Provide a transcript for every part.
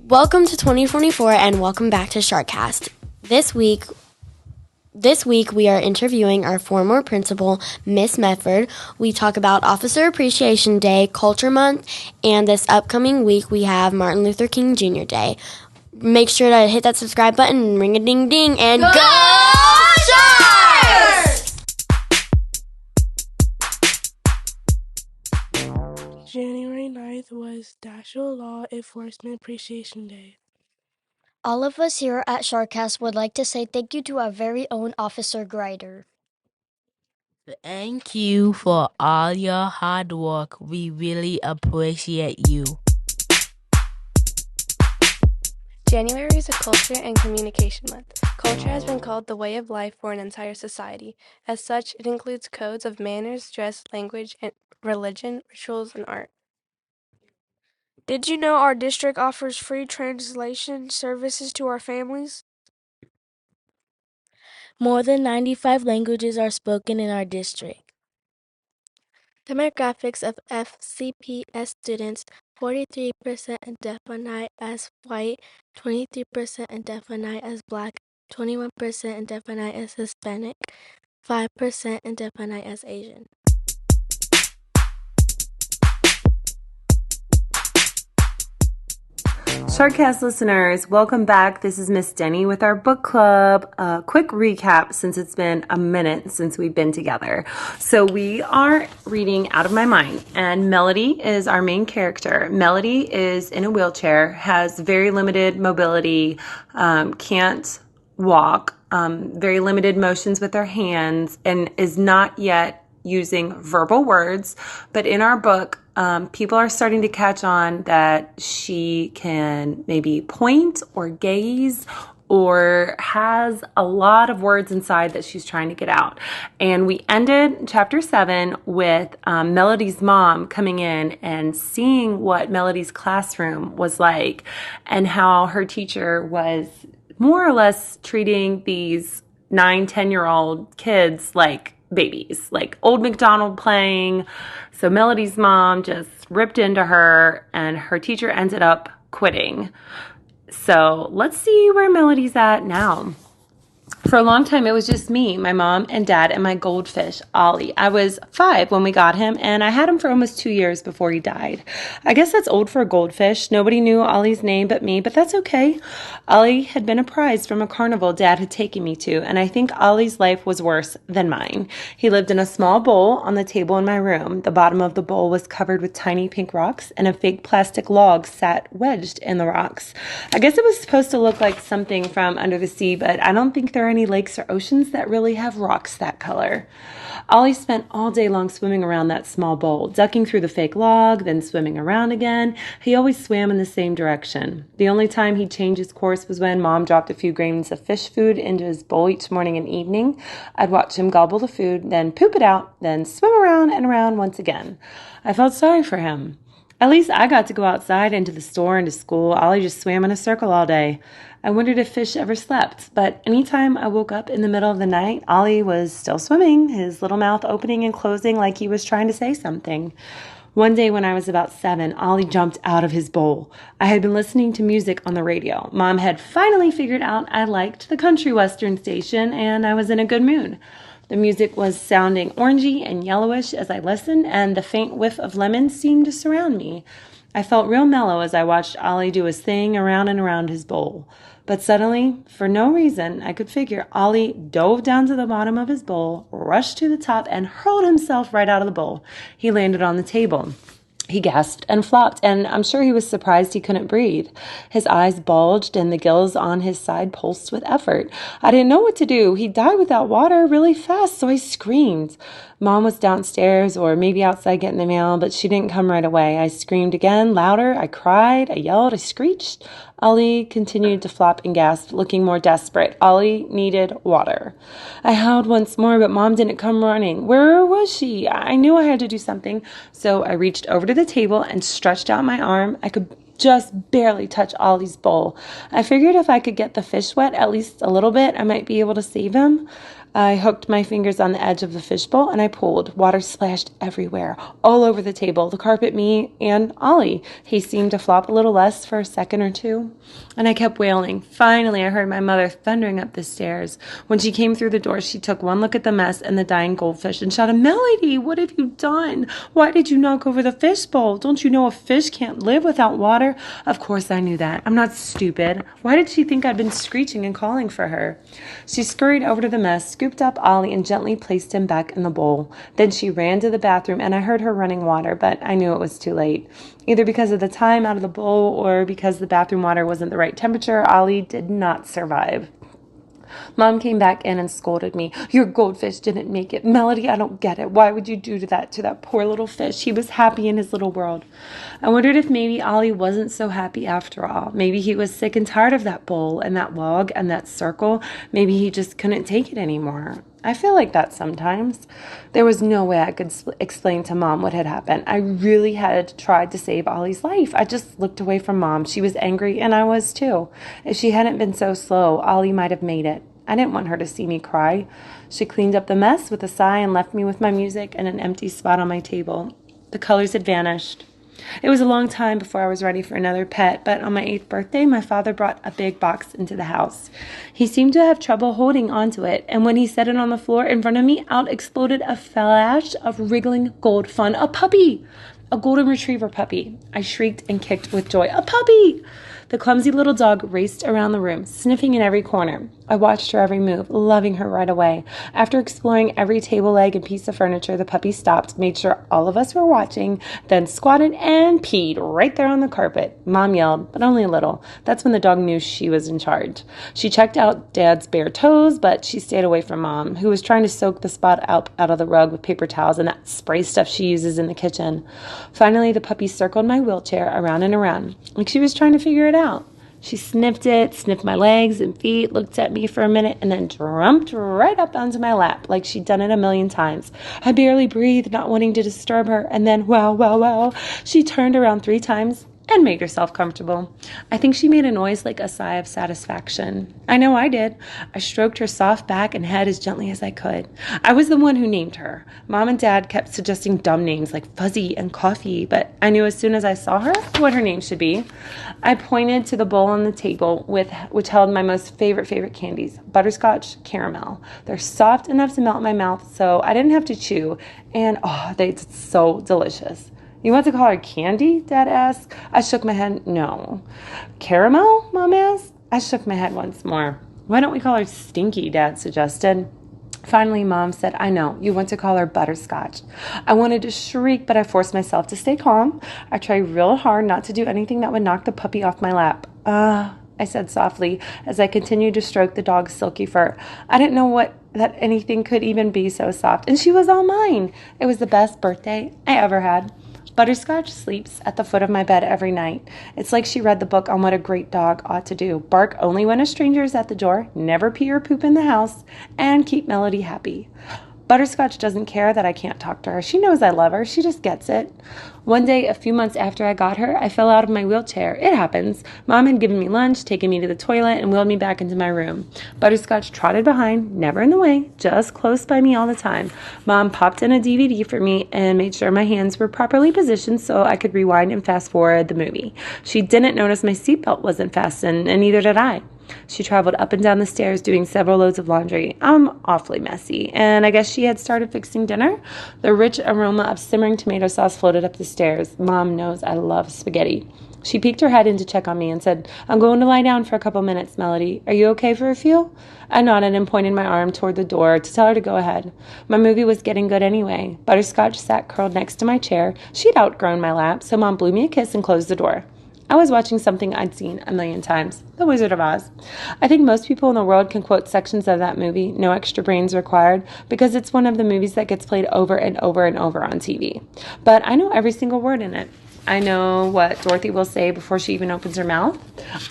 Welcome to 2024 and welcome back to SharkCast. This week we are interviewing our former principal, Miss Mefford. We talk about Officer Appreciation Day, Culture Month, and this upcoming week we have Martin Luther King Jr. Day. Make sure to hit that subscribe button, ring a ding ding, and go Sharks! January 9th was National Law Enforcement Appreciation Day. All of us here at SharkCast would like to say thank you to our very own Officer Grider. Thank you for all your hard work. We really appreciate you. January is a culture and communication month. Culture has been called the way of life for an entire society. As such, it includes codes of manners, dress, language, and religion, rituals, and art. Did you know our district offers free translation services to our families? More than 95 languages are spoken in our district. Demographics of FCPS students: 43% identify as white, 23% identify as black, 21% identify as Hispanic, 5% identify as Asian. SharkCast listeners, welcome back. This is Miss Denny with our book club. A quick recap since it's been a minute since we've been together. So we are reading Out of My Mind, and Melody is our main character. Melody is in a wheelchair, has very limited mobility, can't walk, very limited motions with her hands, and is not yet using verbal words. But in our book, people are starting to catch on that she can maybe point or gaze or has a lot of words inside that she's trying to get out. And we ended chapter 7 with Melody's mom coming in and seeing what Melody's classroom was like and how her teacher was more or less treating these 9-10-year-old kids like babies, like Old MacDonald playing. So Melody's mom just ripped into her and her teacher ended up quitting. So let's see where Melody's at now. For a long time, it was just me, my mom and dad, and my goldfish, Ollie. I was 5 when we got him, and I had him for almost 2 years before he died. I guess that's old for a goldfish. Nobody knew Ollie's name but me, but that's okay. Ollie had been a prize from a carnival Dad had taken me to, and I think Ollie's life was worse than mine. He lived in a small bowl on the table in my room. The bottom of the bowl was covered with tiny pink rocks, and a fake plastic log sat wedged in the rocks. I guess it was supposed to look like something from under the sea, but I don't think there are any lakes or oceans that really have rocks that color. Ollie spent all day long swimming around that small bowl, ducking through the fake log, then swimming around again. He always swam in the same direction. The only time he'd change his course was when Mom dropped a few grains of fish food into his bowl each morning and evening. I'd watch him gobble the food, then poop it out, then swim around and around once again. I felt sorry for him. At least I got to go outside into the store and to school. Ollie just swam in a circle all day. I wondered if fish ever slept, but anytime I woke up in the middle of the night, Ollie was still swimming, his little mouth opening and closing like he was trying to say something. One day when I was about 7, Ollie jumped out of his bowl. I had been listening to music on the radio. Mom had finally figured out I liked the country western station, and I was in a good mood. The music was sounding orangey and yellowish as I listened, and the faint whiff of lemon seemed to surround me. I felt real mellow as I watched Ollie do his thing around and around his bowl. But suddenly, for no reason I could figure, Ollie dove down to the bottom of his bowl, rushed to the top, and hurled himself right out of the bowl. He landed on the table. He gasped and flopped, and I'm sure he was surprised he couldn't breathe. His eyes bulged, and the gills on his side pulsed with effort. I didn't know what to do. He died without water really fast, so I screamed. Mom was downstairs or maybe outside getting the mail, but she didn't come right away. I screamed again, louder. I cried. I yelled. I screeched. Ollie continued to flop and gasp, looking more desperate. Ollie needed water. I howled once more, but Mom didn't come running. Where was she? I knew I had to do something, so I reached over to the table and stretched out my arm. I could just barely touch Ollie's bowl. I figured if I could get the fish wet at least a little bit, I might be able to save him. I hooked my fingers on the edge of the fishbowl and I pulled. Water splashed everywhere, all over the table, the carpet, me, and Ollie. He seemed to flop a little less for a second or two, and I kept wailing. Finally, I heard my mother thundering up the stairs. When she came through the door, she took one look at the mess and the dying goldfish and shouted, "Melody, what have you done? Why did you knock over the fishbowl? Don't you know a fish can't live without water?" Of course I knew that. I'm not stupid. Why did she think I'd been screeching and calling for her? She scurried over to the mess, scooped up Ollie, and gently placed him back in the bowl. Then she ran to the bathroom, and I heard her running water, but I knew it was too late. Either because of the time out of the bowl or because the bathroom water wasn't the right temperature, Ollie did not survive. Mom came back in and scolded me. "Your goldfish didn't make it. Melody, I don't get it. Why would you do that to that poor little fish? He was happy in his little world." I wondered if maybe Ollie wasn't so happy after all. Maybe he was sick and tired of that bowl and that log and that circle. Maybe he just couldn't take it anymore. I feel like that sometimes. There was no way I could explain to Mom what had happened. I really had tried to save Ollie's life. I just looked away from Mom. She was angry, and I was too. If she hadn't been so slow, Ollie might have made it. I didn't want her to see me cry. She cleaned up the mess with a sigh and left me with my music and an empty spot on my table. The colors had vanished. It was a long time before I was ready for another pet, but on my 8th birthday, my father brought a big box into the house. He seemed to have trouble holding onto it, and when he set it on the floor in front of me, out exploded a flash of wriggling gold fun. A puppy! A golden retriever puppy. I shrieked and kicked with joy. A puppy! The clumsy little dog raced around the room, sniffing in every corner. I watched her every move, loving her right away. After exploring every table leg and piece of furniture, the puppy stopped, made sure all of us were watching, then squatted and peed right there on the carpet. Mom yelled, but only a little. That's when the dog knew she was in charge. She checked out Dad's bare toes, but she stayed away from Mom, who was trying to soak the spot out of the rug with paper towels and that spray stuff she uses in the kitchen. Finally, the puppy circled my wheelchair around and around, like she was trying to figure it out. She sniffed it, sniffed my legs and feet, looked at me for a minute, and then jumped right up onto my lap like she'd done it a million times. I barely breathed, not wanting to disturb her, and then, wow, she turned around 3 times and made herself comfortable. I think she made a noise like a sigh of satisfaction. I know I did. I stroked her soft back and head as gently as I could. I was the one who named her. Mom and Dad kept suggesting dumb names like Fuzzy and Coffee, but I knew as soon as I saw her what her name should be. I pointed to the bowl on the table which held my most favorite candies, butterscotch caramel. They're soft enough to melt in my mouth, so I didn't have to chew, and they're so delicious. "You want to call her Candy?" Dad asked. I shook my head. "No." "Caramel?" Mom asked. I shook my head once more. "Why don't we call her Stinky?" Dad suggested. Finally, Mom said, "I know, you want to call her Butterscotch." I wanted to shriek, but I forced myself to stay calm. I tried real hard not to do anything that would knock the puppy off my lap. I said softly as I continued to stroke the dog's silky fur. I didn't know that anything could even be so soft, and she was all mine. It was the best birthday I ever had. Butterscotch sleeps at the foot of my bed every night. It's like she read the book on what a great dog ought to do. Bark only when a stranger is at the door, never pee or poop in the house, and keep Melody happy. Butterscotch doesn't care that I can't talk to her. She knows I love her. She just gets it. One day, a few months after I got her, I fell out of my wheelchair. It happens. Mom had given me lunch, taken me to the toilet, and wheeled me back into my room. Butterscotch trotted behind, never in the way, just close by me all the time. Mom popped in a DVD for me and made sure my hands were properly positioned so I could rewind and fast forward the movie. She didn't notice my seatbelt wasn't fastened, and neither did I. She traveled up and down the stairs doing several loads of laundry. I'm awfully messy, and I guess she had started fixing dinner. The rich aroma of simmering tomato sauce floated up the stairs. Mom knows I love spaghetti. She peeked her head in to check on me and said, "I'm going to lie down for a couple minutes, Melody. Are you okay for a few?" I nodded and pointed my arm toward the door to tell her to go ahead. My movie was getting good anyway. Butterscotch sat curled next to my chair. She'd outgrown my lap, so Mom blew me a kiss and closed the door. I was watching something I'd seen a million times, The Wizard of Oz. I think most people in the world can quote sections of that movie, no extra brains required, because it's one of the movies that gets played over and over and over on TV. But I know every single word in it. I know what Dorothy will say before she even opens her mouth.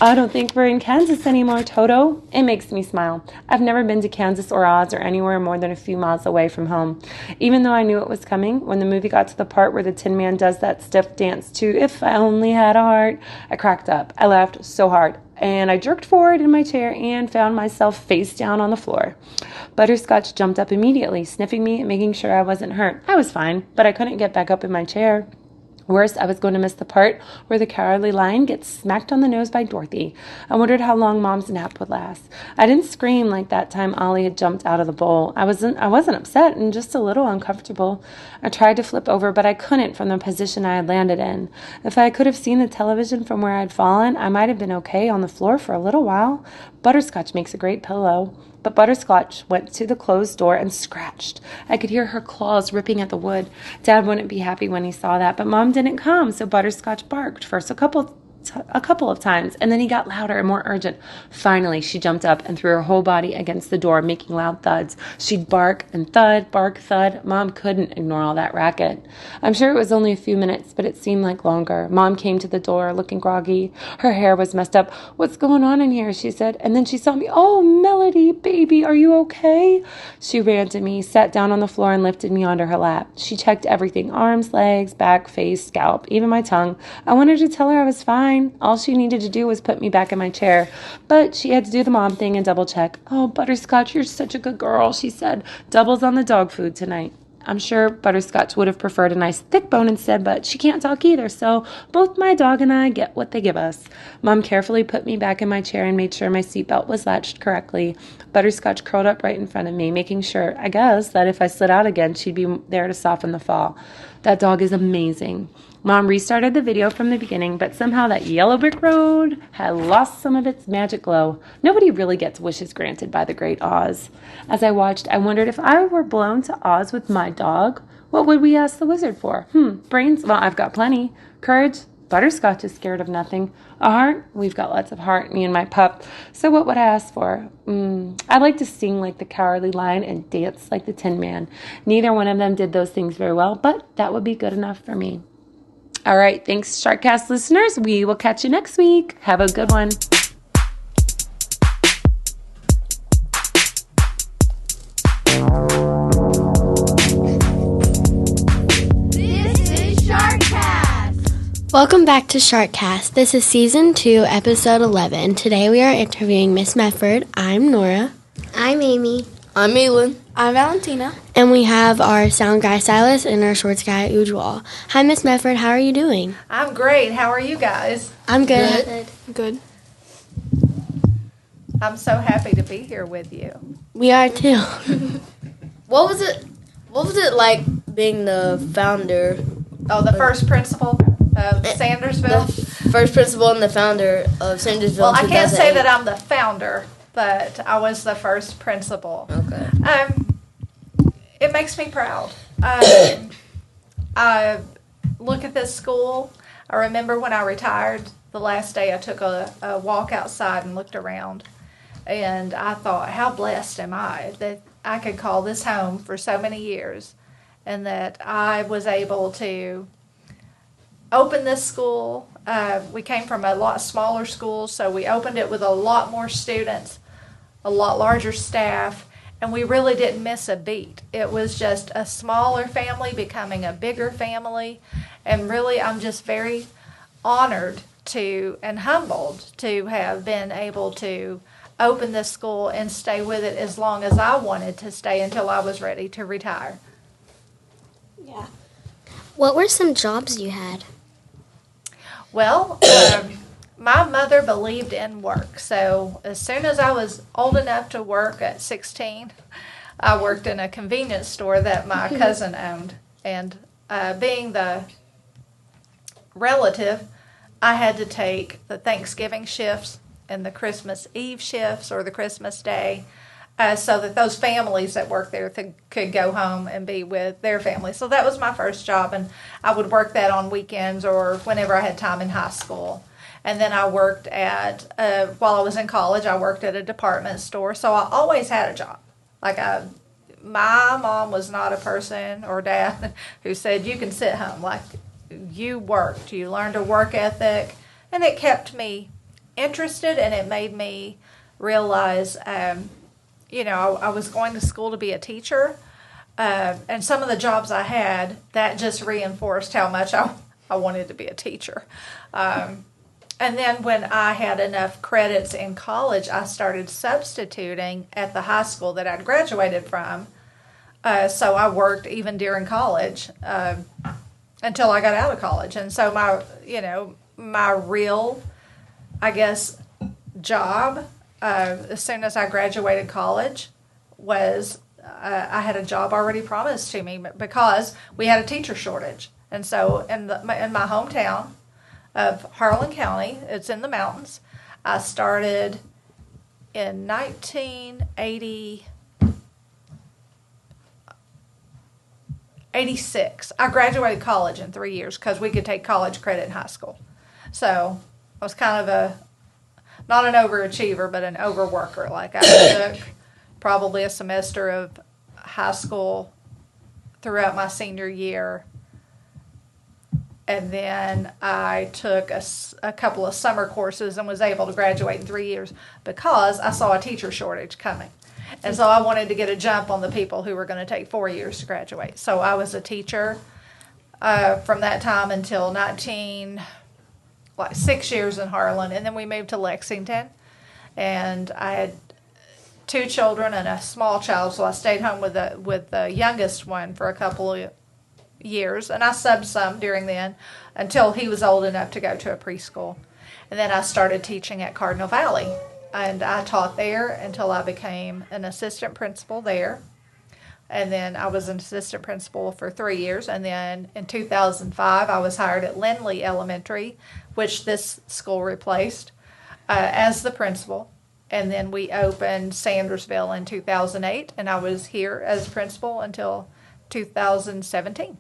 I don't think we're in Kansas anymore, Toto. It makes me smile. I've never been to Kansas or Oz or anywhere more than a few miles away from home. Even though I knew it was coming, when the movie got to the part where the Tin Man does that stiff dance to If I Only Had a Heart, I cracked up. I laughed so hard, and I jerked forward in my chair and found myself face down on the floor. Butterscotch jumped up immediately, sniffing me and making sure I wasn't hurt. I was fine, but I couldn't get back up in my chair. Worse, I was going to miss the part where the Cowardly Lion gets smacked on the nose by Dorothy. I wondered how long Mom's nap would last. I didn't scream like that time Ollie had jumped out of the bowl. I wasn't upset and just a little uncomfortable. I tried to flip over, but I couldn't from the position I had landed in. If I could have seen the television from where I'd fallen, I might have been okay on the floor for a little while. Butterscotch makes a great pillow. But Butterscotch went to the closed door and scratched. I could hear her claws ripping at the wood. Dad wouldn't be happy when he saw that, but Mom didn't come, so Butterscotch barked first a couple of times, and then he got louder and more urgent. Finally, she jumped up and threw her whole body against the door, making loud thuds. She'd bark and thud, bark, thud. Mom couldn't ignore all that racket. I'm sure it was only a few minutes, but it seemed like longer. Mom came to the door, looking groggy. Her hair was messed up. "What's going on in here?" she said, and then she saw me. "Oh, Melody, baby, are you okay?" She ran to me, sat down on the floor, and lifted me onto her lap. She checked everything: arms, legs, back, face, scalp, even my tongue. I wanted to tell her I was fine. All she needed to do was put me back in my chair, but she had to do the mom thing and double check. "Oh, Butterscotch, you're such a good girl," she said. "Doubles on the dog food tonight." I'm sure Butterscotch would have preferred a nice thick bone instead, but she can't talk either, so both my dog and I get what they give us. Mom carefully put me back in my chair and made sure my seatbelt was latched correctly. Butterscotch curled up right in front of me, making sure, I guess, that if I slid out again, she'd be there to soften the fall. That dog is amazing. Mom restarted the video from the beginning, but somehow that yellow brick road had lost some of its magic glow. Nobody really gets wishes granted by the great Oz. As I watched, I wondered if I were blown to Oz with my dog, what would we ask the wizard for? Brains? Well, I've got plenty. Courage? Butterscotch is scared of nothing. A heart? We've got lots of heart, me and my pup. So what would I ask for? I'd like to sing like the Cowardly Lion and dance like the Tin Man. Neither one of them did those things very well, but that would be good enough for me. All right, thanks, SharkCast listeners. We will catch you next week. Have a good one. Welcome back to SharkCast. This is Season 2, Episode 11. Today we are interviewing Miss Mefford. I'm Nora. I'm Amy. I'm Elin. I'm Valentina. And we have our sound guy, Silas, and our shorts guy, Ujwal. Hi, Miss Mefford. How are you doing? I'm great. How are you guys? I'm good. Good. I'm so happy to be here with you. We are too. What was it like being the founder? Oh, the first principal of Sandersville? The first principal and the founder of Sandersville. Well, I can't say that I'm the founder, but I was the first principal. Okay. It makes me proud. I look at this school. I remember when I retired, the last day I took a walk outside and looked around. And I thought, how blessed am I that I could call this home for so many years and that I was able to open this school. We came from a lot smaller school, so we opened it with a lot more students, a lot larger staff, and we really didn't miss a beat. It was just a smaller family becoming a bigger family, and really I'm just very honored to and humbled to have been able to open this school and stay with it as long as I wanted to stay until I was ready to retire. Yeah. What were some jobs you had? Well, my mother believed in work, so as soon as I was old enough to work at 16, I worked in a convenience store that my cousin owned. And being the relative, I had to take the Thanksgiving shifts and the Christmas Eve shifts or the Christmas Day so that those families that worked there could go home and be with their family. So that was my first job, and I would work that on weekends or whenever I had time in high school. And then I worked at, while I was in college, I worked at a department store. So I always had a job. My mom was not a person, or dad, who said, you can sit home. Like, you worked. You learned a work ethic, and it kept me interested, and it made me realize, I was going to school to be a teacher, and some of the jobs I had, that just reinforced how much I wanted to be a teacher. And then when I had enough credits in college, I started substituting at the high school that I'd graduated from. So I worked even during college until I got out of college. And so my real, I guess, job as soon as I graduated college was I had a job already promised to me because we had a teacher shortage. And so in my hometown of Harlan County, it's in the mountains, I started in 1986. I graduated college in 3 years because we could take college credit in high school. So I was kind of not an overachiever, but an overworker. Like I took probably a semester of high school throughout my senior year. And then I took a couple of summer courses and was able to graduate in 3 years because I saw a teacher shortage coming. And so I wanted to get a jump on the people who were going to take 4 years to graduate. So I was a teacher from that time until 6 years in Harlan. And then we moved to Lexington. And I had 2 children and a small child, so I stayed home with the youngest one for a couple of years, and I subbed some during then until he was old enough to go to a preschool. And then I started teaching at Cardinal Valley, and I taught there until I became an assistant principal there. And then I was an assistant principal for 3 years, and then in 2005 I was hired at Lindley Elementary, which this school replaced, as the principal. And then we opened Sandersville in 2008, and I was here as principal until 2017.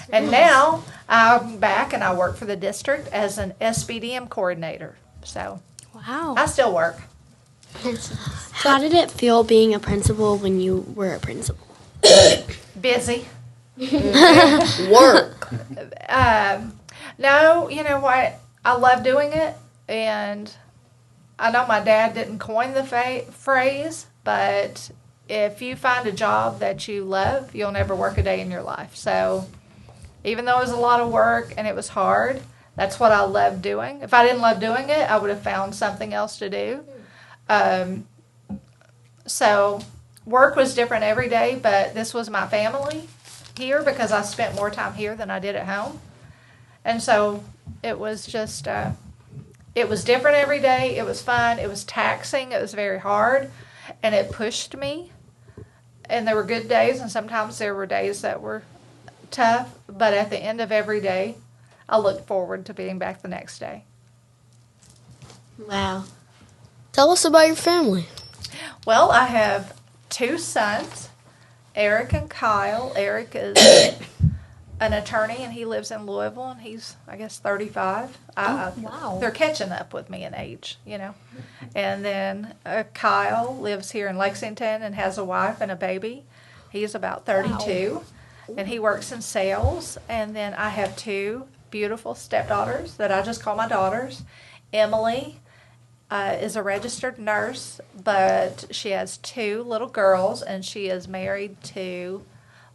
And now I'm back and I work for the district as an SBDM coordinator. So Wow. I still work. How did it feel being a principal when you were a principal? Busy. Work. No, you know what? I love doing it, and I know my dad didn't coin the phrase, but if you find a job that you love, you'll never work a day in your life. So even though it was a lot of work and it was hard, that's what I loved doing. If I didn't love doing it, I would have found something else to do. So work was different every day, but this was my family here because I spent more time here than I did at home. And so it was just, it was different every day. It was fun. It was taxing. It was very hard. And it pushed me. And there were good days, and sometimes there were days that were tough. But at the end of every day, I looked forward to being back the next day. Wow. Tell us about your family. Well, I have 2 sons, Eric and Kyle. Eric is an attorney, and he lives in Louisville, and he's, I guess, 35. Wow. They're catching up with me in age, you know. And then Kyle lives here in Lexington and has a wife and a baby. He's about 32, and he works in sales. And then I have 2 beautiful stepdaughters that I just call my daughters. Emily is a registered nurse, but she has 2 little girls, and she is married to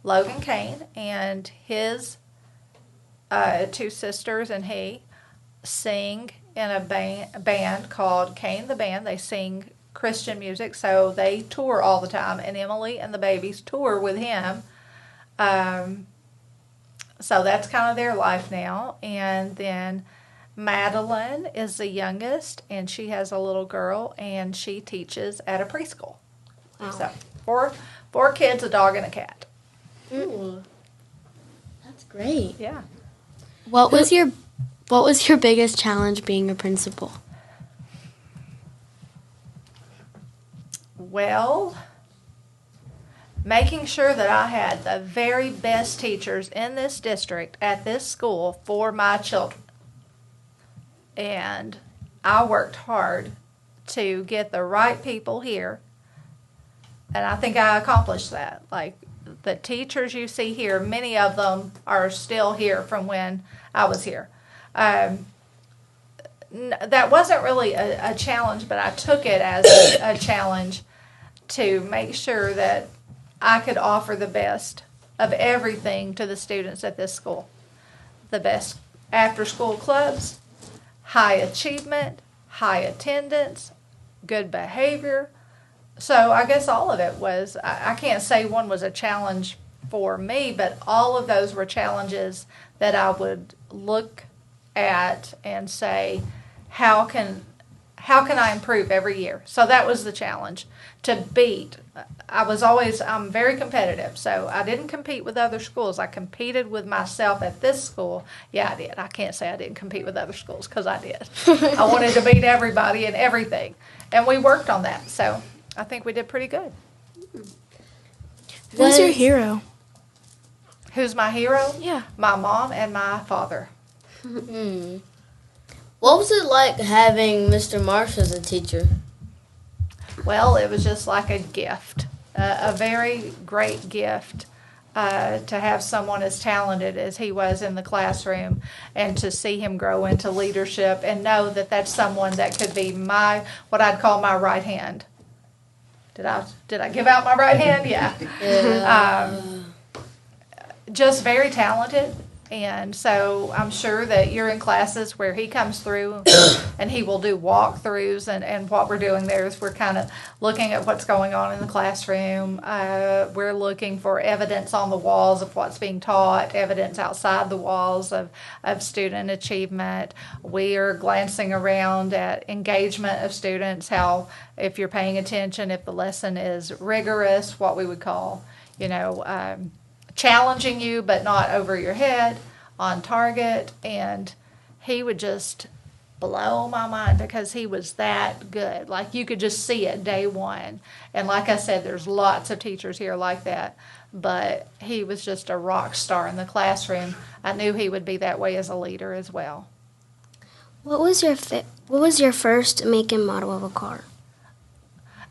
Logan Kane, and his 2 sisters and he sing in a band called Kane the Band. They sing Christian music, so they tour all the time, and Emily and the babies tour with him. So that's kind of their life now. And then Madeline is the youngest, and she has a little girl, and she teaches at a preschool. Wow. So 4 kids, a dog, and a cat. Ooh. That's great. Yeah. What was your biggest challenge being a principal? Well, making sure that I had the very best teachers in this district at this school for my children. And I worked hard to get the right people here. And I think I accomplished that. Like, The teachers you see here, many of them are still here from when I was here. That wasn't really a challenge, but I took it as a challenge to make sure that I could offer the best of everything to the students at this school. The best after-school clubs, high achievement, high attendance, good behavior. So I guess all of it was, I can't say one was a challenge for me, but all of those were challenges that I would look at and say, how can I improve every year? So that was the challenge, to beat. I'm very competitive, so I didn't compete with other schools. I competed with myself at this school. Yeah, I did. I can't say I didn't compete with other schools, because I did. I wanted to beat everybody and everything, and we worked on that. So I think we did pretty good. Who's your hero? Who's my hero? Yeah. My mom and my father. What was it like having Mr. Marsh as a teacher? Well, it was just like a gift, a very great gift to have someone as talented as he was in the classroom, and to see him grow into leadership and know that that's someone that could be what I'd call my right hand. Did I give out my right hand? Yeah. Just very talented. And so I'm sure that you're in classes where he comes through and he will do walkthroughs, and what we're doing there is we're kind of looking at what's going on in the classroom. We're looking for evidence on the walls of what's being taught, evidence outside the walls of student achievement. We are glancing around at engagement of students, how, if you're paying attention, if the lesson is rigorous, what we would call, challenging you but not over your head, on target. And he would just blow my mind because he was that good. Like, you could just see it day one. And like I said, there's lots of teachers here like that, but he was just a rock star in the classroom. I knew he would be that way as a leader as well. What was your first make and model of a car?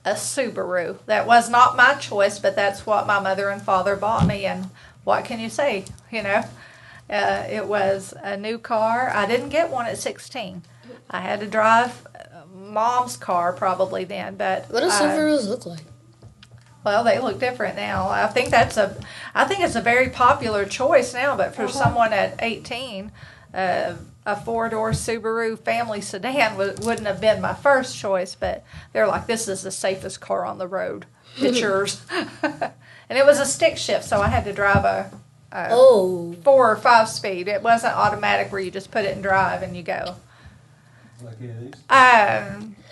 A Subaru. That was not my choice, but that's what my mother and father bought me, and what can you say, it was a new car. I didn't get one at 16. I had to drive Mom's car probably then, but What do Subarus look like? Well, they look different now. I think it's a very popular choice now, but for someone at 18, a four-door Subaru family sedan wouldn't have been my first choice, but they're like, this is the safest car on the road. It's yours. And it was a stick shift, so I had to drive a 4 or 5 speed. It wasn't automatic where you just put it in drive and you go. Like any of these?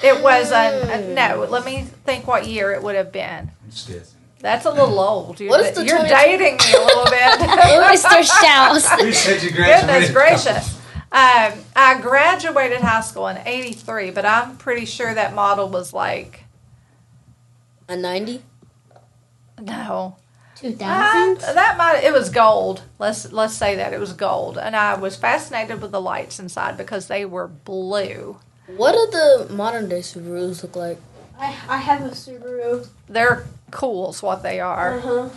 It was no. Let me think what year it would have been. I'm just guessing. That's a little old. You're What is the dating me a little bit. Mr. Shouse. You said you graduated. Goodness gracious. I graduated high school in '83, but I'm pretty sure that model was like A 90? no. 2000s? It was gold. Let's say that it was gold, and I was fascinated with the lights inside because they were blue. What do the modern day Subarus look like? I have a Subaru. They're cool, is what they are.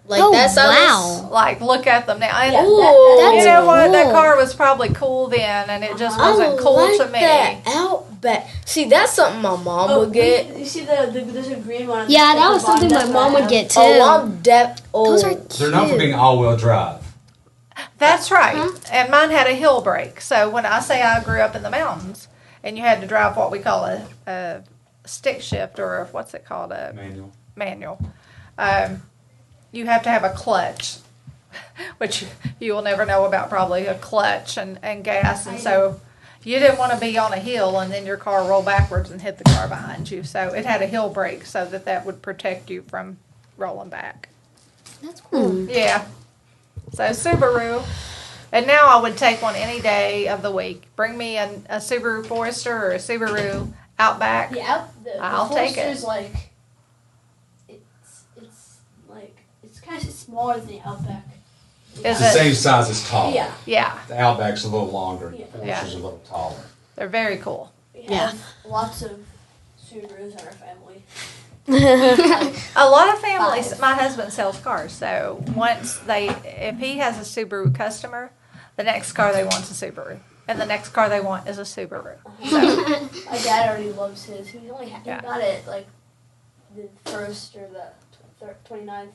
Like Oh, that size? wow. Like, look at them now. And Yeah, you know what? That cool. car was probably cool then, and it just wasn't cool like to me. that Outback. See, that's something my mom would get. You see there's a green one. Yeah, that was something my mom would get too. Those are They're known for being all-wheel drive. That's right. And mine had a hill brake. So when I say I grew up in the mountains, and you had to drive what we call a stick shift, or what's it called? A manual. You have to have a clutch, which you will never know about, probably, a clutch and gas. And so you didn't want to be on a hill and then your car roll backwards and hit the car behind you. So it had a hill brake so that would protect you from rolling back. That's cool. Yeah. So Subaru. And now I would take one any day of the week. Bring me a Subaru Forester or a Subaru Outback. Yeah, I'll take it. Forester's like, it's kind of smaller than the Outback. Is It's the it? same size as tall. Yeah. Yeah. The Outback's a little longer. Yeah. The Forster's a little taller. They're very cool. We have lots of Subarus in our family. A lot of families, my husband sells cars, so if he has a Subaru customer, the next car they want is a Subaru. And the next car they want is a Subaru. So, My dad already loves his. He got it like the 1st or the 29th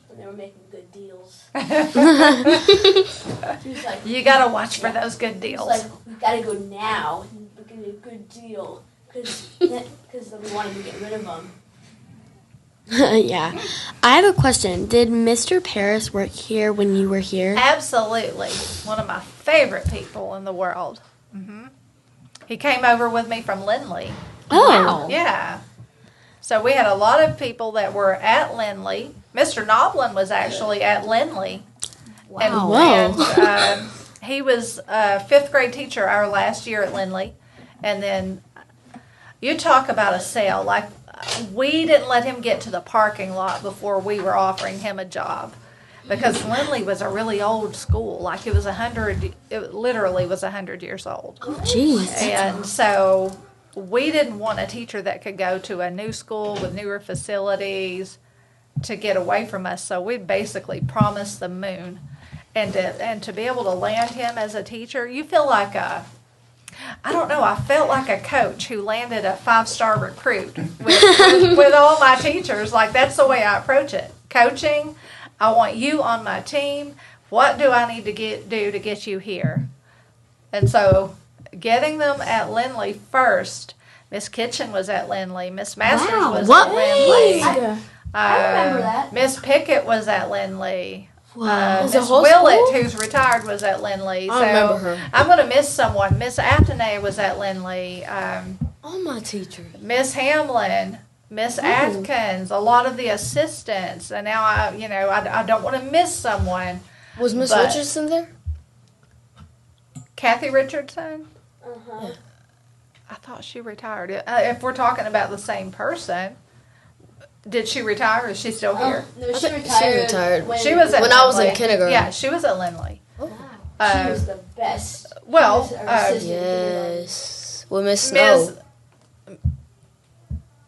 when they were making good deals. He's like, you got to watch for those good deals. He's like, we got to go now. We're going to get a good deal because we wanted to get rid of them. Yeah. I have a question. Did Mr. Paris work here when you were here? Absolutely. One of my favorite people in the world. He came over with me from Lindley. Oh. Wow. Yeah. So we had a lot of people that were at Lindley. Mr. Noblin was actually at Lindley. Wow. And he was a 5th grade teacher our last year at Lindley. And then you talk about a sale. Like, we didn't let him get to the parking lot before we were offering him a job. Because Lindley was a really old school. Like, it literally was 100 years old. Oh, jeez. And so we didn't want a teacher that could go to a new school with newer facilities to get away from us. So we basically promised the moon. And to be able to land him as a teacher, you feel like I felt like a coach who landed a 5-star recruit with all my teachers. Like, that's the way I approach it. Coaching, I want you on my team. What do I need to do to get you here? And so getting them at Lindley first, Miss Kitchen was at Lindley. Miss Masters was at Lindley. I remember that. Miss Pickett was at Lindley. Wow. Miss Willett, who's retired, was at Lindley. I remember her. I'm going to miss someone. Miss Aftonay was at Lindley. All my teachers. Miss Hamlin, Miss Atkins, a lot of the assistants. And now I don't want to miss someone. Was Miss But- Richardson there? Kathy Richardson? Uh-huh. I thought she retired. If we're talking about the same person, did she retire or is she still here? No, she think retired. she retired. When, She was at When I was in Lindley. kindergarten. Yeah, she was at Lindley. Wow. She was the best. Well, She was our assistant in kindergarten. Yes. With Miss Snow.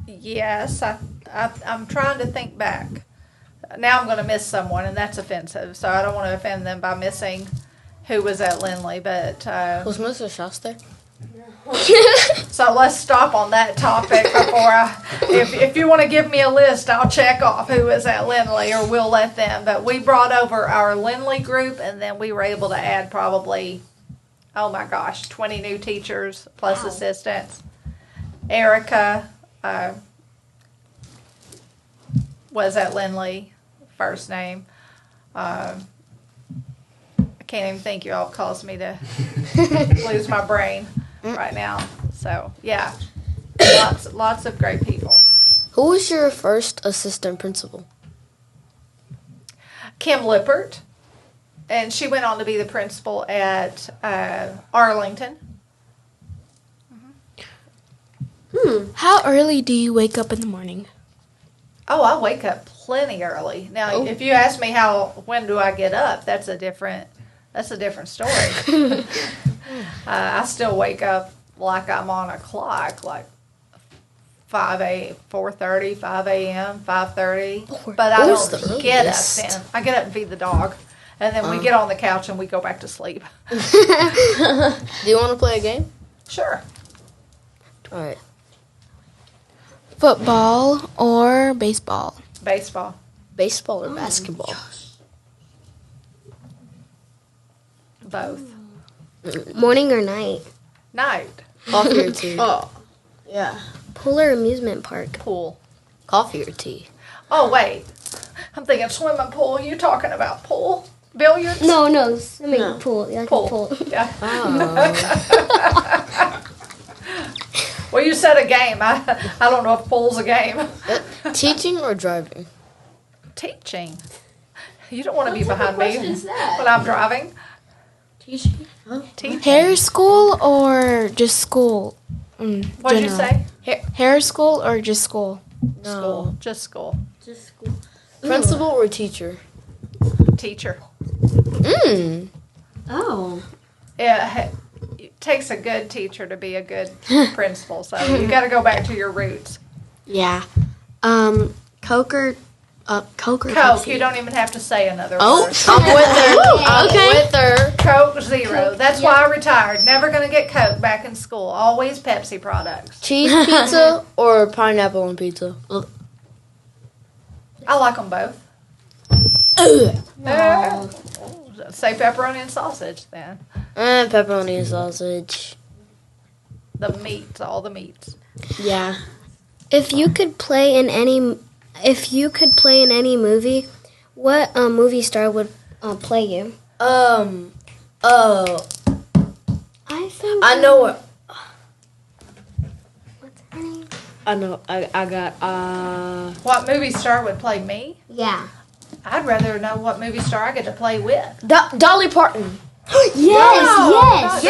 Yes, I'm trying to think back. Now I'm going to miss someone, and that's offensive. So I don't want to offend them by missing who was at Lindley. But Was Mr. Shots there? so let's stop on that topic before if you want to give me a list, I'll check off who was at Lindley, or we'll let them. But we brought over our Lindley group, and then we were able to add probably, 20 new teachers plus assistants. Erica was at Lindley, first name. I can't even think. You all caused me to lose my brain right now. So yeah, lots of great people. Who was your first assistant principal? Kim Lippert, and she went on to be the principal at Arlington. How early do you wake up in the morning? Oh, I wake up plenty early. Now, if you ask me when do I get up, that's a different story. I still wake up like I'm on a clock, like 4:30, 5 a.m., 5:30. But I don't get up then. I get up and feed the dog, and then we get on the couch and we go back to sleep. Do you want to play a game? Sure. All right. Football or baseball? Baseball. Baseball or basketball? Both. Morning or night? Night. Coffee or tea? Oh, yeah. Pool or amusement park? Pool. Coffee or tea? Oh, wait. I'm thinking swimming pool. You talking about pool? Billiards? No, swimming pool. Yeah, pool. Yeah. Oh. Well, you said a game. I don't know if pool's a game. Teaching or driving? Teaching. You don't want to be behind What me question is that? when I'm driving. Teaching? Teaching. Hair school or just school? What did you say? Hair school or just school? School. Just school. Just school. Principal or teacher? Teacher. Oh. Yeah. It takes a good teacher to be a good principal. So you got to go back to your roots. Yeah. Coke or Coke. Pepsi? You don't even have to say another word. I'm with her. I'm with her. Coke, 0. That's why I retired. Never going to get Coke back in school. Always Pepsi products. Cheese pizza or pineapple on pizza? I like them both. Say pepperoni and sausage then. Pepperoni and sausage. The meats, all the meats. Yeah. If you could play in any movie, what movie star would play you? I know what. What's her name? I know. I got. What movie star would play me? Yeah. I'd rather know what movie star I get to play with. Dolly Parton. Yes.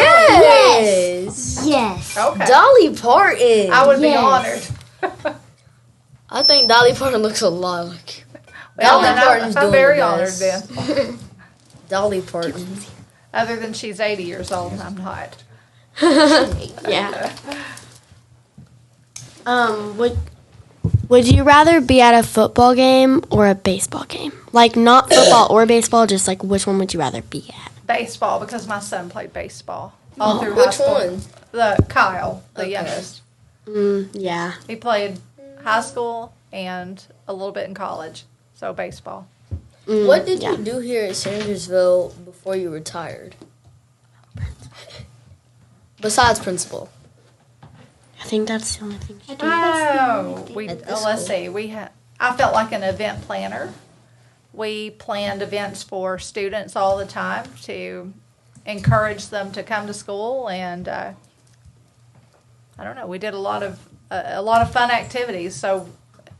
Yes. Okay. Dolly Parton. I would be honored. I think Dolly Parton looks a lot like. Well, Dolly Parton's I'm doing very the honored best. then. Dolly Parton. Other than she's 80 years old and I'm not. Yeah. Would you rather be at a football game or a baseball game? Like not football or baseball, just like which one would you rather be at? Baseball, because my son played baseball all through Which high school. one? The Kyle, the Okay. youngest. Yeah. He played high school and a little bit in college, so baseball. What did you do here at Sandersville before you retired? Besides principal. I think that's the only thing. Let's see. I felt like an event planner. We planned events for students all the time to encourage them to come to school, and I don't know. We did a lot of fun activities. So,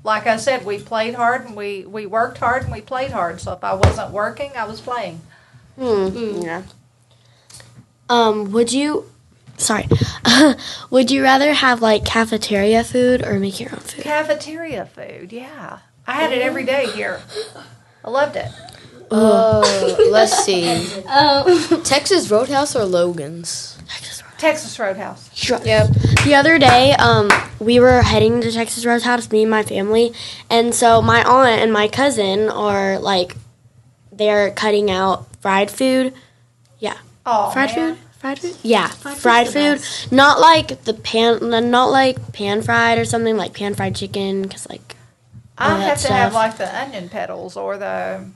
like I said, we played hard and we worked hard and we played hard. So if I wasn't working, I was playing. Yeah. Would you rather have like cafeteria food or make your own food? Cafeteria food, yeah. I had it every day here. I loved it. Let's see. Texas Roadhouse or Logan's? Texas Roadhouse. Sure. Yep. The other day, we were heading to Texas Roadhouse, me and my family, and so my aunt and my cousin are like, they're cutting out fried food. Yeah. Oh, Fried man. food? Fried food? Yeah, fried food. Not like pan fried or something like pan fried chicken, because like all I that have to stuff. have like the onion petals or the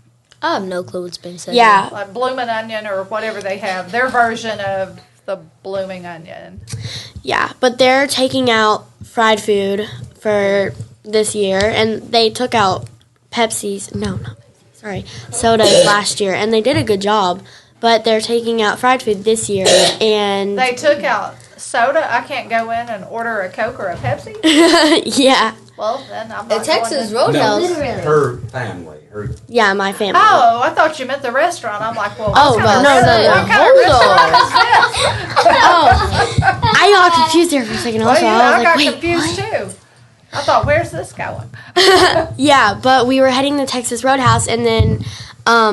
I have no clue what's been said. Yeah. like blooming onion or whatever they have. Their version of the blooming onion. Yeah, but they're taking out fried food for this year, and they took out Pepsi's. No, not Pepsi. Sorry, sodas last year, and they did a good job. But they're taking out fried food this year, and They took out soda. I can't go in and order a Coke or a Pepsi. yeah, Well, then I'm The not Texas going to. Roadhouse. Her family. yeah, my family. Oh, I thought you meant the restaurant. I'm like, well, Oh, what kind no, of no, no. What kind of restaurant is this? I got confused there for a second. Also, Well, I was I like, got wait, confused too. I thought, where's this going? Yeah, but we were heading to Texas Roadhouse, and then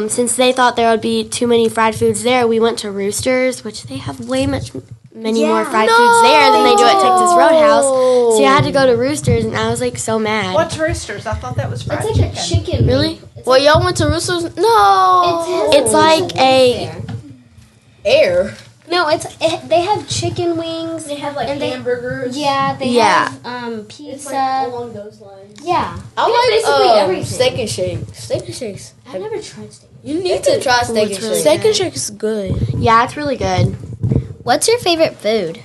since they thought there would be too many fried foods there, we went to Roosters, which they have many more fried foods there than they do at Texas Roadhouse. So you had to go to Roosters, and I was like so mad. What's Roosters? I thought that was fried It's like a chicken. Really? Well, y'all went to Russo's? No. It's like a Air. No, they have chicken wings. They have like And they- hamburgers. They have It's pizza. like along those lines. Yeah. I basically like everything. Steak and Shake. Steak and Shakes. I've never tried steak. You need to try Steak and Shake. Steak and Shake is good. yeah, it's really good. What's your favorite food?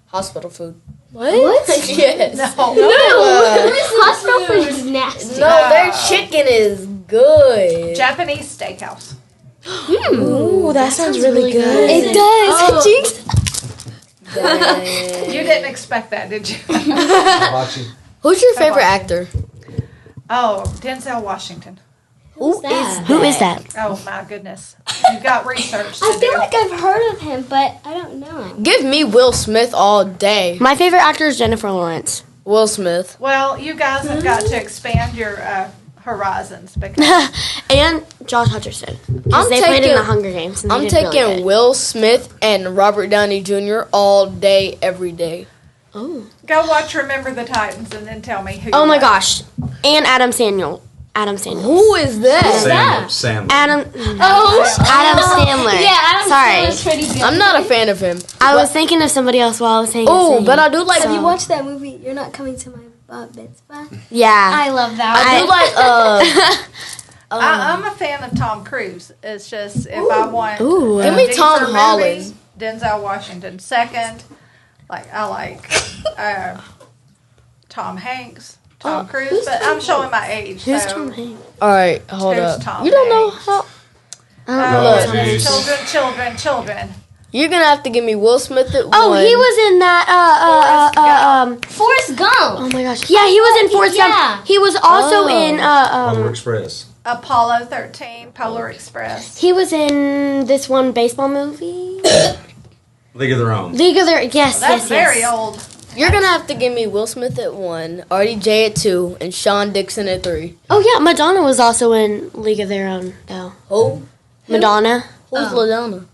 Hospital food. What? Yes. Hospital food is nasty. No, their chicken is good. Japanese steakhouse. Ooh, that sounds really good. It does. You didn't expect that, did you? How about you? Who's your favorite actor? Oh, Denzel Washington. Who's that? Who is that? Oh my goodness. You got research to I feel do. like I've heard of him, but I don't know him. Give me Will Smith all day. My favorite actor is Jennifer Lawrence. Will Smith. Well, you guys have got to expand your horizons because And Josh Hutcherson. Because I'm they played in taking- the Hunger Games. And they I'm did really taking good. Will Smith and Robert Downey Jr. all day, every day. Oh. Go watch Remember the Titans and then tell me who. Oh you my like. gosh. And Adam Sandler. Who is that? Sandler. Adam Oh, Adam Sandler. Yeah, Adam Sorry. Sandler's pretty good. I'm not a fan of him. I was thinking of somebody else while I was saying his Oh, name. but I do like. Have you watched that movie? You're not coming to my mitzvah. Yeah. I love that. I do like. I'm a fan of Tom Cruise. It's just if I want Ooh. a Give me deeper Tom movie, Holland. Denzel Washington second. Like I like Tom Hanks, Tom Cruise, but I'm showing my age. Who's so Tom Hanks? All right, hold Who's up. Tom You don't know Hanks? how. Oh, geez. Children. You're gonna have to give me Will Smith at Oh, one. he was in that Forrest Gump. oh my gosh. Yeah, he was in Forrest Yeah. Gump. He was also in Polar Express. Apollo 13, Polar Express. he was in this one baseball movie. League of Their Own. League of Their yes, That's yes, very yes. old. You're gonna have to give me Will Smith at 1, RDJ at 2, and Sean Dixon at 3. Oh yeah, Madonna was also in League of Their Own though. Who? Madonna. Who's Madonna?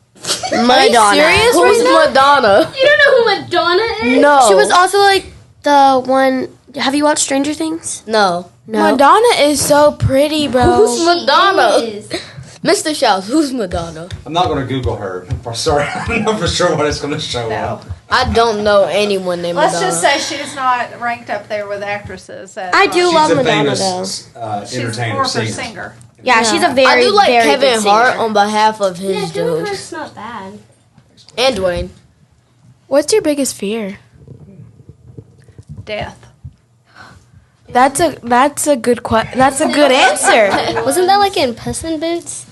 Madonna. Serious? Who's Madonna? You don't know who Madonna is? No. She was also like the one. Have you watched Stranger Things? No. No. Madonna is so pretty, bro. Who's Madonna? Is. Mr. Shouse, who's Madonna? I'm not going to Google her. Sorry, I'm not for sure what it's going to show No. up. I don't know anyone named Let's Madonna. just say she's not ranked up there with actresses. That I do She's love a Madonna famous She's entertainer, more of a singer. singer. Yeah, she's a very I do like very Kevin good Hart singer. on behalf of Yeah, his Kevin jokes. Hart's not bad. And Dwayne. What's your biggest fear? Death. That's a good that's a good answer. Wasn't that like in Puss in Boots?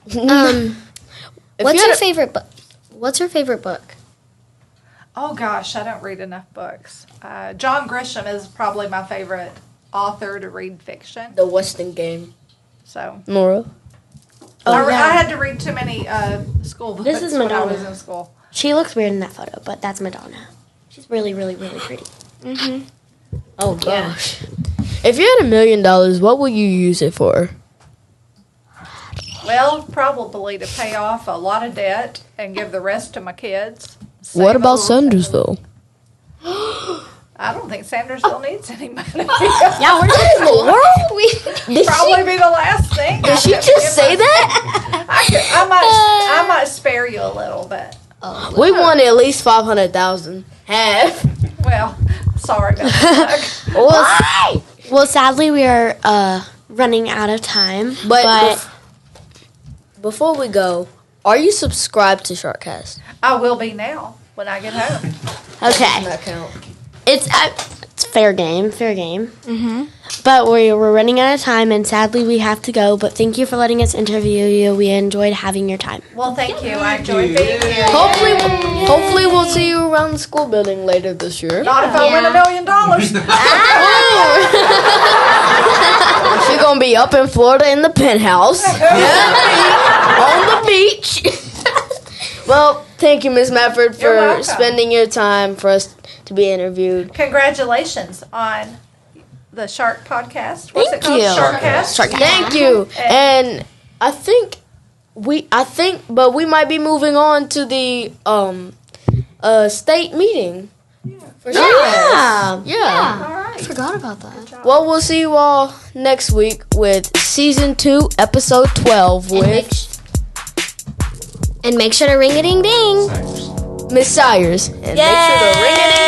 If What's you your had a- favorite book? What's your favorite book? Oh gosh, I don't read enough books. John Grisham is probably my favorite author to read fiction. The Weston Game. So Nora. I had to read too many school books This is when I Madonna. was in school. She looks weird in that photo, but that's Madonna. She's really, really, really pretty. Oh gosh. If you had $1 million, what would you use it for? Well, probably to pay off a lot of debt and give the rest to my kids. Save What a about little- Sandersville? I don't think Sandersville needs any money. Yeah, we're just In the world? Probably be the last thing. Did she just say that? I might spare you a little bit. We won at least 500,000. Half. Well, sorry about that. well, sadly, we are running out of time. But before we go, are you subscribed to SharkCast? I will be now when I get home. Okay, That count. it's fair game, But we're running out of time, and sadly, we have to go. But thank you for letting us interview you. We enjoyed having your time. Well, thank you. I enjoyed being here. Hopefully we'll see you around the school building later this year. Not if I win $1 million. She's gonna be up in Florida in the penthouse. On the beach. Well, thank you, Miss Mefford, You're for welcome. spending your time for us to be interviewed. Congratulations on the Shark podcast. What's Thank it called? you. SharkCast. Thank you. And but we might be moving on to the state meeting. For SharkCast. Yeah. All right. Forgot about that. Well, we'll see you all next week with season 2, episode 12 with And make sure to ring a ding ding. Miss Sayers. And make sure to ring it in.